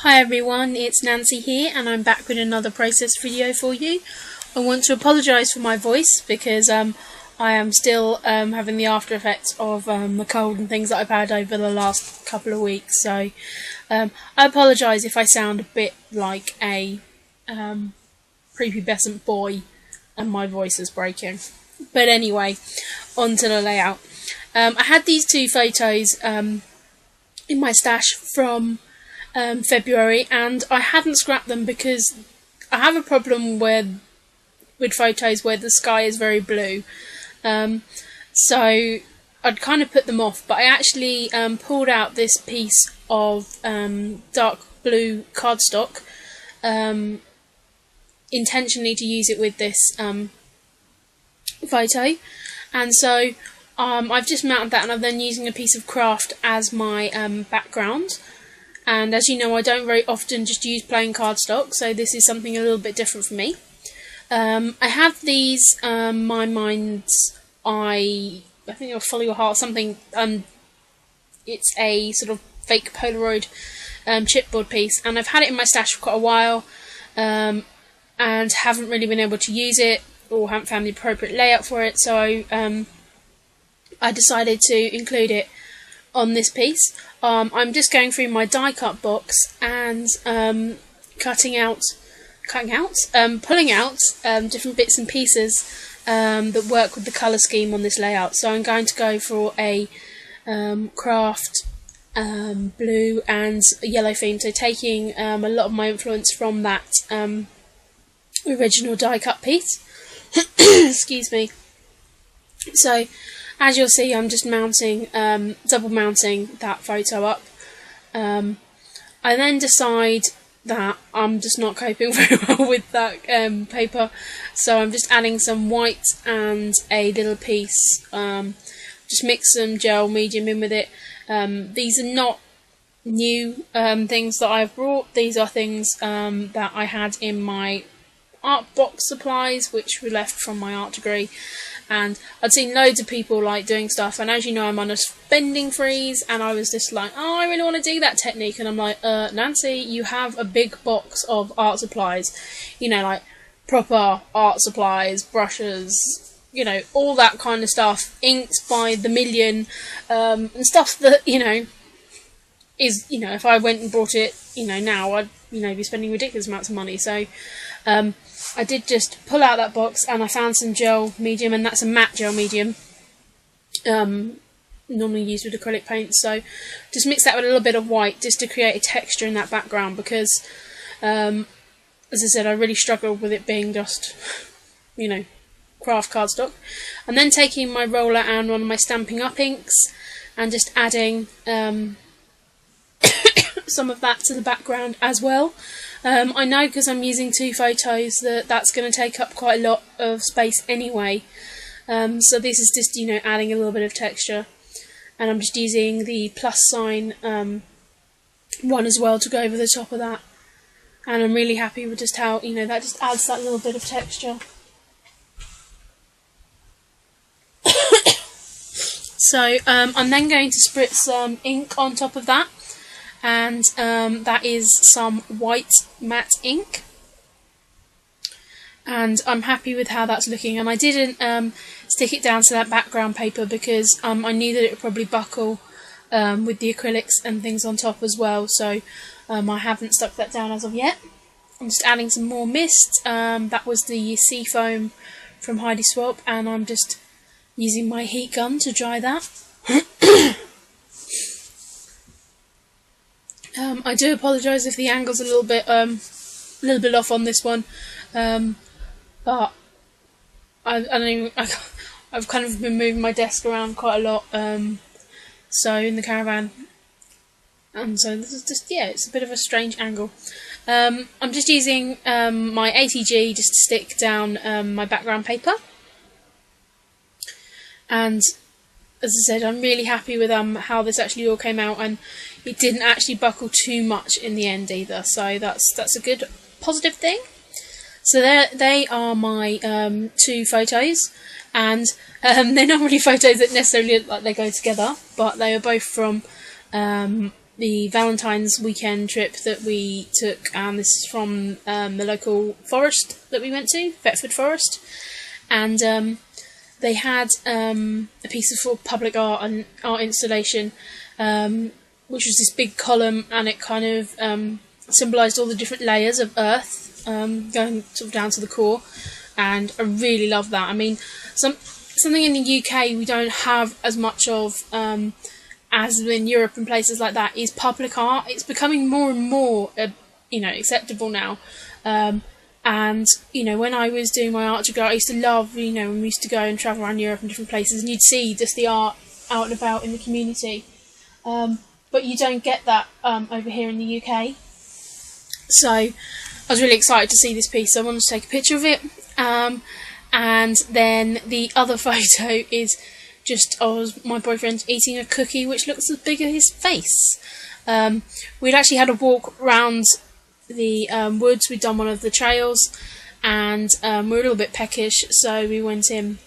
Hi everyone, it's Nancy here and I'm back with another process video for you. I want to apologise for my voice because I am still having the after effects of the cold and things that I've had over the last couple of weeks. So I apologise if I sound a bit like a prepubescent boy and my voice is breaking. But anyway, on to the layout. I had these two photos in my stash from February, and I hadn't scrapped them because I have a problem with photos where the sky is very blue, so I'd kind of put them off, but I actually pulled out this piece of dark blue cardstock intentionally to use it with this photo, and so I've just mounted that, and I'm then using a piece of craft as my background. And as you know, I don't very often just use plain cardstock, so this is something a little bit different for me. I have these My Mind's I think it'll Follow Your Heart, something. It's a sort of fake Polaroid chipboard piece, and I've had it in my stash for quite a while, and haven't really been able to use it, or haven't found the appropriate layout for it, so I decided to include it on this piece. I'm just going through my die cut box and pulling out different bits and pieces that work with the colour scheme on this layout. So I'm going to go for a craft blue and yellow theme, so taking a lot of my influence from that original die cut piece. Excuse me. So as you'll see, I'm just double mounting that photo up. I then decide that I'm just not coping very well with that paper, so I'm just adding some white and a little piece, just mix some gel medium in with it. These are not new things that I've brought, these are things that I had in my art box supplies, which were left from my art degree. And I'd seen loads of people like doing stuff, and as you know, I'm on a spending freeze, and I was just like, oh, I really want to do that technique, and I'm like, Nancy, you have a big box of art supplies, you know, like proper art supplies, brushes, you know, all that kind of stuff, inks by the million, and stuff that, you know, is, you know, if I went and bought it, you know, now I'd, you know, be spending ridiculous amounts of money. So I did just pull out that box, and I found some gel medium, and that's a matte gel medium, normally used with acrylic paint. So just mix that with a little bit of white just to create a texture in that background, because as I said, I really struggled with it being just, you know, craft cardstock. And then taking my roller and one of my Stampin' Up inks and just adding some of that to the background as well. I know, because I'm using two photos, that that's going to take up quite a lot of space anyway, so this is just, you know, adding a little bit of texture, and I'm just using the plus sign one as well to go over the top of that, and I'm really happy with just how, you know, that just adds that little bit of texture. So I'm then going to spritz some ink on top of that, and that is some white matte ink, and I'm happy with how that's looking. And I didn't stick it down to that background paper because I knew that it would probably buckle with the acrylics and things on top as well, so I haven't stuck that down as of yet. I'm just adding some more mist. That was the sea foam from Heidi Swap, and I'm just using my heat gun to dry that. I do apologise if the angle's a little bit off on this one, but I've kind of been moving my desk around quite a lot, so in the caravan, and so this is just, yeah, it's a bit of a strange angle. I'm just using my ATG just to stick down my background paper, and as I said, I'm really happy with how this actually all came out, and it didn't actually buckle too much in the end either, so that's a good positive thing. So they are my two photos, and they're not really photos that necessarily look like they go together, but they are both from the Valentine's weekend trip that we took, and this is from the local forest that we went to, Thetford Forest, and they had a piece of sort of public art and art installation, which was this big column, and it kind of symbolised all the different layers of Earth, going sort of down to the core, and I really love that. I mean, something in the UK we don't have as much of as in Europe and places like that is public art. It's becoming more and more, acceptable now. And, when I was doing my art degree, I used to love, when we used to go and travel around Europe and different places, and you'd see just the art out and about in the community. But you don't get that over here in the UK. So I was really excited to see this piece, so I wanted to take a picture of it. And then the other photo is just my boyfriend eating a cookie which looks as big as his face. We'd actually had a walk around the woods. We'd done one of the trails, and we were a little bit peckish, so we went in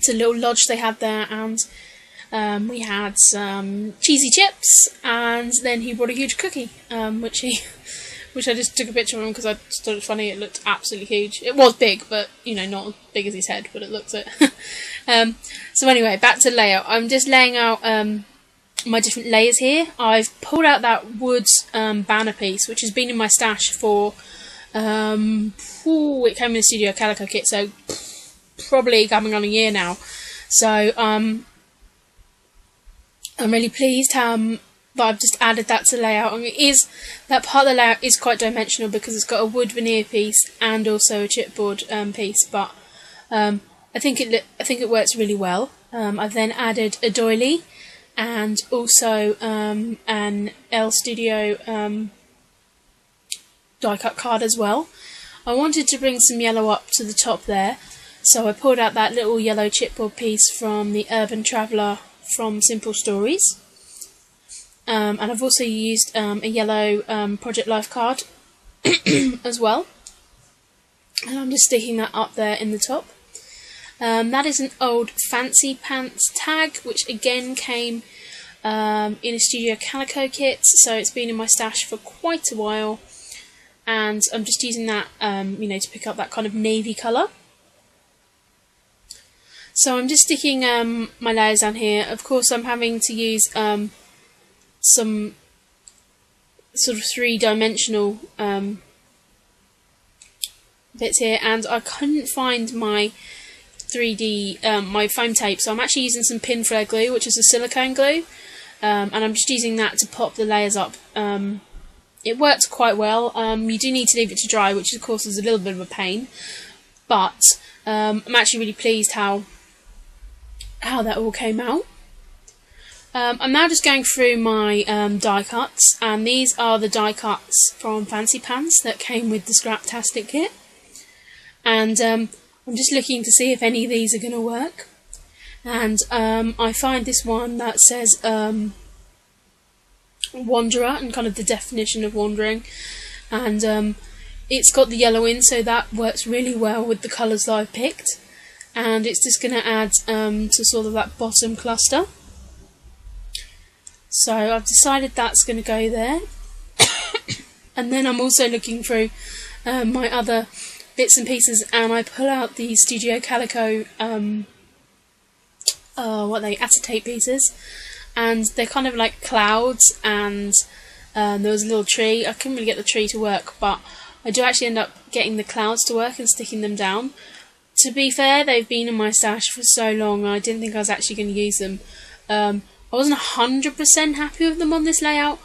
to a little lodge they had there, and we had some cheesy chips, and then he brought a huge cookie, which I just took a picture of him because I just thought it was funny. It looked absolutely huge. It was big, but, not as big as his head, but it looks it. So anyway, back to layout. I'm just laying out my different layers here. I've pulled out that wood banner piece, which has been in my stash for, it came in the Studio Calico kit, so probably coming on a year now. So I'm really pleased that I've just added that to layout. I mean, that part of the layout is quite dimensional because it's got a wood veneer piece and also a chipboard piece, but I think it works really well. I've then added a doily and also an L Studio die cut card as well. I wanted to bring some yellow up to the top there, so I pulled out that little yellow chipboard piece from the Urban Traveller from Simple Stories. And I've also used a yellow Project Life card as well. And I'm just sticking that up there in the top. That is an old Fancy Pants tag, which again came in a Studio Calico kit, so it's been in my stash for quite a while. And I'm just using that, to pick up that kind of navy colour. So I'm just sticking my layers down here. Of course, I'm having to use some sort of three-dimensional bits here, and I couldn't find my 3D my foam tape, so I'm actually using some pin flare glue, which is a silicone glue, and I'm just using that to pop the layers up. It works quite well. You do need to leave it to dry, which of course is a little bit of a pain, but I'm actually really pleased how that all came out. I'm now just going through my die cuts, and these are the die cuts from Fancy Pants that came with the Scraptastic kit, and I'm just looking to see if any of these are going to work, and I find this one that says Wanderer, and kind of the definition of wandering, and it's got the yellow in, so that works really well with the colours that I've picked, and it's just going to add to sort of that bottom cluster. So I've decided that's going to go there. And then I'm also looking through my other bits and pieces, and I pull out the Studio Calico acetate pieces, and they're kind of like clouds, and there was a little tree. I couldn't really get the tree to work, but I do actually end up getting the clouds to work and sticking them down. To be fair, they've been in my stash for so long, I didn't think I was actually going to use them. I wasn't 100% happy with them on this layout,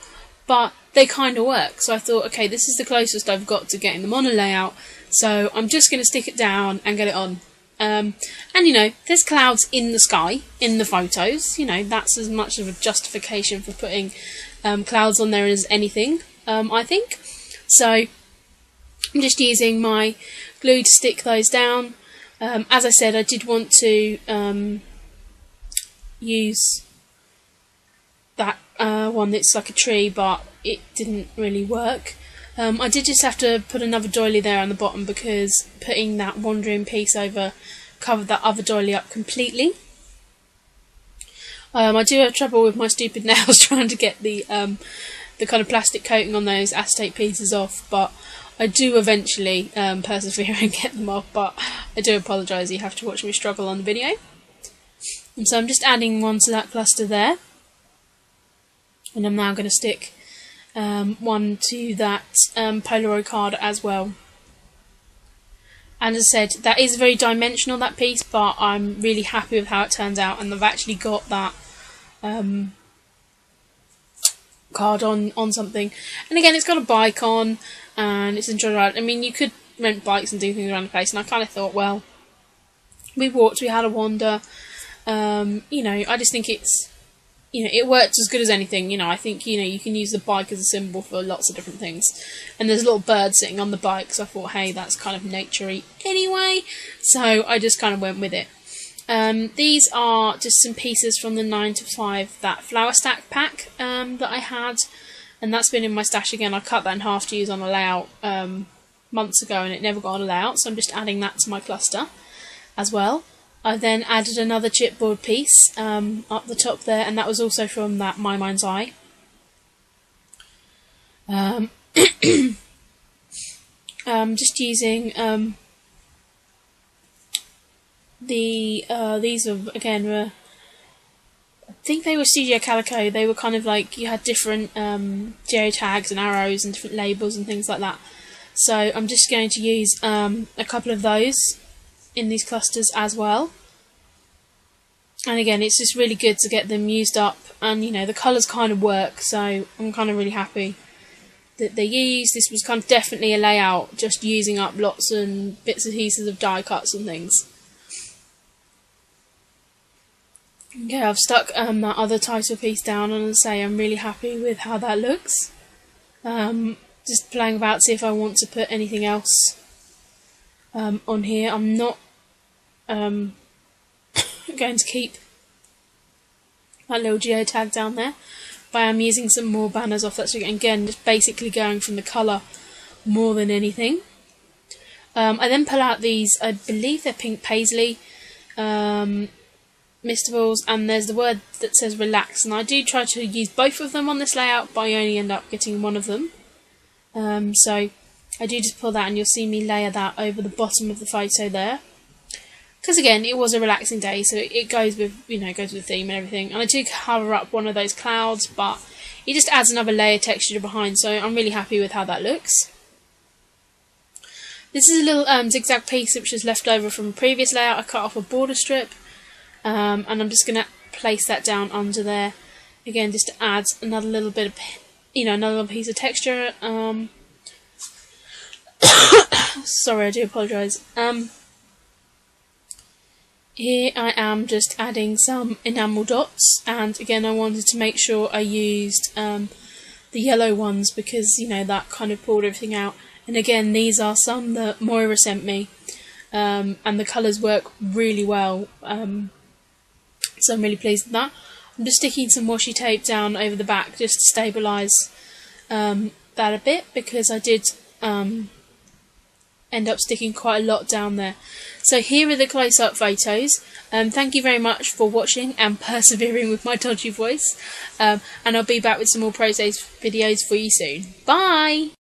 but they kind of work. So I thought, okay, this is the closest I've got to getting them on a layout, so I'm just going to stick it down and get it on. And there's clouds in the sky, in the photos. That's as much of a justification for putting clouds on there as anything, I think. So I'm just using my glue to stick those down. As I said, I did want to use that one that's like a tree, but it didn't really work. I did just have to put another doily there on the bottom because putting that wandering piece over covered that other doily up completely. I do have trouble with my stupid nails trying to get the kind of plastic coating on those acetate pieces off, but I do eventually persevere and get them off, but I do apologise, you have to watch me struggle on the video. And so I'm just adding one to that cluster there, and I'm now going to stick one to that Polaroid card as well. And as I said, that is very dimensional, that piece, but I'm really happy with how it turns out, and I've actually got that card on something. And again, it's got a bike on, and it's enjoyable. I mean, you could rent bikes and do things around the place, and I kind of thought, well, we walked, we had a wander, you know, I just think it's, you know, it works as good as anything. You know, I think, you know, you can use the bike as a symbol for lots of different things. And there's a little bird sitting on the bike, so I thought, hey, that's kind of nature-y anyway. So I just kind of went with it. These are just some pieces from the 9 to 5, that flower stack pack that I had. And that's been in my stash again. I cut that in half to use on a layout months ago, and it never got on a layout. So I'm just adding that to my cluster as well. I then added another chipboard piece up the top there, and that was also from that My Mind's Eye. Just using these are again I think they were Studio Calico. They were kind of like, you had different geotags and arrows and different labels and things like that. So I'm just going to use a couple of those in these clusters as well. And again, it's just really good to get them used up, and you know, the colours kind of work, so I'm kind of really happy that they used. This was kind of definitely a layout, just using up lots and bits and pieces of die cuts and things. Okay, I've stuck that other title piece down, and as I say, I'm really happy with how that looks. Just playing about to see if I want to put anything else on here. I'm not going to keep that little geotag down there, but I'm using some more banners off that, so again, just basically going from the colour more than anything. I then pull out these, I believe they're pink paisley Mr. Balls, and there's the word that says relax, and I do try to use both of them on this layout, but I only end up getting one of them. So I do just pull that, and you'll see me layer that over the bottom of the photo there. Because again, it was a relaxing day, so it goes with, you know, goes with the theme and everything. And I do cover up one of those clouds, but it just adds another layer of texture behind, so I'm really happy with how that looks. This is a little zigzag piece which is left over from a previous layout. I cut off a border strip, and I'm just going to place that down under there. Again, just to add another little bit of, you know, another little piece of texture. Sorry, I do apologise. Here I am just adding some enamel dots, and again I wanted to make sure I used the yellow ones because, you know, that kind of pulled everything out. And again, these are some that Moira sent me, and the colours work really well, so I'm really pleased with that. I'm just sticking some washi tape down over the back just to stabilise that a bit, because I did end up sticking quite a lot down there. So here are the close-up photos. Thank you very much for watching and persevering with my dodgy voice, and I'll be back with some more process videos for you soon. Bye!